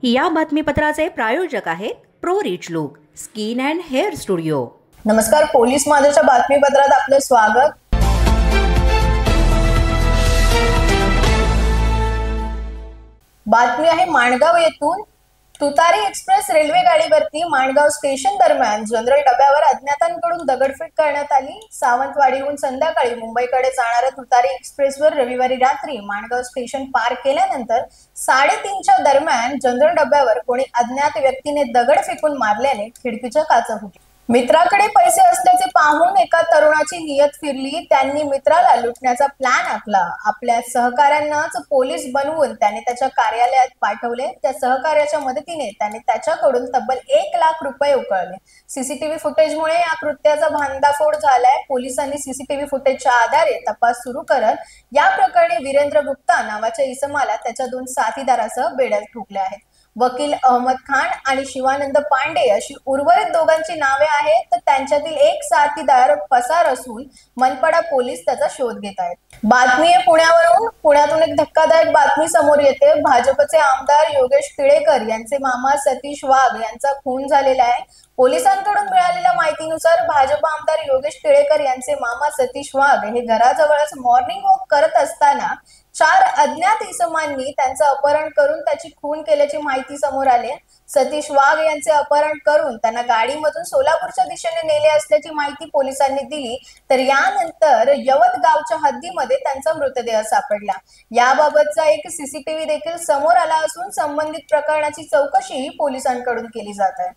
या बातमीपत्राचे प्रायोजक आहेत pro rich look skin and hair studio. नमस्कार, पोलीस माझ्याच्या बातमीपत्रात आपले स्वागत। बातमी आहे माणगाव येथून। तुतारी एक्सप्रेस रेल्वे गाडीवरती माणगाव स्टेशन दरम्यान जनरल डब्यावर अज्ञातांकडून दगडफेक करण्यात आली। सावंतवाडीहून संध्याकाळी मुंबईकडे जाणाऱ्या तुतारी एक्सप्रेसवर रविवारी रात्री माणगाव स्टेशन पार केल्यानंतर 3:30च्या दरम्यान जनरल डब्यावर कोणी अज्ञात व्यक्तीने दगड फेकून मारल्याने खिडकीच्या काचा फुटल्या। मित्राकडे पैसे असल्याचे पाहून एका तरुणाची नियत फिरली। त्यांनी मित्राला लुटण्याचा प्लॅन आखला। आपल्या सहकाऱ्यांनाच पोलीस बनवून त्याने त्याच्या कार्यालयात पाठवले। त्या सहकार्याच्या मदतीने त्याने त्याच्याकडून तब्बल 1 लाख रुपये उकळले। सीसीटीव्ही फुटेजमुळे या कृत्याचा भांडाफोड झालाय। पोलिसांनी सीसीटीव्ही फुटेजच्या आधारे तपास सुरू करत या प्रकरणी वीरेंद्र गुप्ता नावाच्या इसमाला त्याच्या 2 साथीदारासह बेड्यात ठोकले आहेत। वकील अहमद खान आणि शिवानंद पांडे अशी उर्वरित दोघांची नावे आहेत। तर त्यांच्यातील एक साथीदार पसार असून मनपाडा पोलीस त्याचा शोध घेत आहेत। बातमी आहे पुण्यावरून। पुण्यातून एक धक्कादायक बातमी समोर येते। भाजपचे आमदार योगेश टिळेकर यांचे मामा सतीश वाघ यांचा खून झालेला आहे। पोलिसांकडून मिळालेल्या माहितीनुसार भाजप आमदार योगेश टिळेकर यांचे मामा सतीश वाघ हे घराजवळच मॉर्निंग वॉक करत असताना 4 अज्ञात इसमांनी त्यांचं अपहरण करून त्याची खून केल्याची माहिती समोर आली। सतीश वाघ यांचे अपहरण करून त्यांना गाडीमधून सोलापूरच्या दिशेने नेले असल्याची माहिती पोलिसांनी दिली। तर यानंतर यवत गावच्या हद्दीमध्ये त्यांचा मृतदेह सापडला। याबाबतचा एक सीसीटीव्ही देखील समोर आला असून संबंधित प्रकरणाची चौकशी पोलिसांकडून केली जात आहे।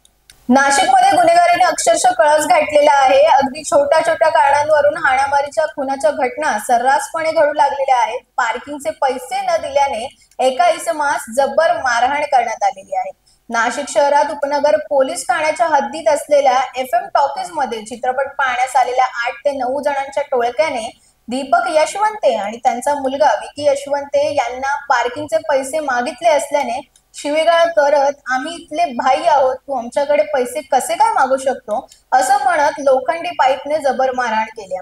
नाशिकमध्ये गुन्हेगारीने अक्षरशः कळस घातलेला आहे। अगदी छोट्या छोट्या कारणांवरून हाणामारीच्या खुनाच्या घटना सर्रासपणे घडू लागलेल्या आहेत। पार्किंगचे पैसे न दिल्याने एका इसमास जब्बर मारहाण करण्यात आलेली आहे। नाशिक शहरात उपनगर पोलीस ठाण्याच्या हद्दीत असलेल्या FM टॉकीज मध्ये चित्रपट पाहण्यास आलेल्या 8 ते 9 जणांच्या टोळक्याने दीपक यशवंते आणि त्यांचा मुलगा विकी यशवंते यांना पार्किंगचे पैसे मागितले असल्याने शिवीगाळ करत आम्ही इथले भाई आहोत, तू आमच्याकडे पैसे कसे काय मागू शकतो असं म्हणत लोखंडी पाईपने जबर मारहाण केली।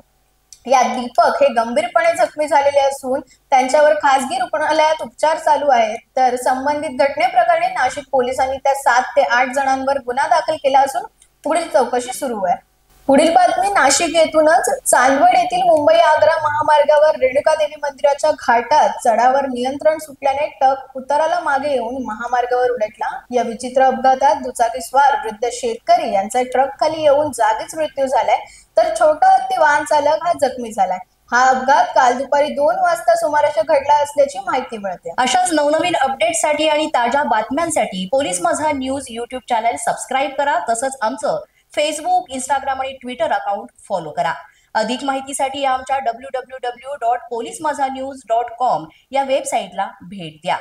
या दीपक हे गंभीरपणे जखमी झालेले असून त्यांच्यावर खासगी रुग्णालयात उपचार चालू आहेत। तर संबंधित घटनेप्रकरणी नाशिक पोलिसांनी त्या 7 ते 8 जणांवर गुन्हा दाखल केला असून पुढील चौकशी सुरू आहे। पुढील बातमी नाशिक येथूनच। चांदवड येथील मुंबई आग्रा महामार्गावर रेणुका देवी मंदिराच्या घाटात चढावर नियंत्रण सुटल्याने ट्रक उताराला मागे येऊन महामार्गावर उलटला। या विचित्र अपघातात दुचाकीस्वार वृद्ध शेतकरी यांचा ट्रक खाली येऊन जागीच मृत्यू झालाय। तर छोटा हत्ती वाहन चालक हा जखमी झालाय। हा अपघात काल दुपारी 2 वाजता सुमारास घडला असल्याची माहिती मिळते। अशाच नवनवीन अपडेट्ससाठी आणि ताज्या बातम्यांसाठी पोलीस माझा न्यूज YouTube चॅनल सबस्क्राईब करा। तसंच आमचं फेसबुक, इंस्टाग्राम आणि ट्विटर अकाउंट फॉलो करा। अधिक माहितीसाठी आमच्या www.polismazanews.com या वेबसाईटला भेट द्या।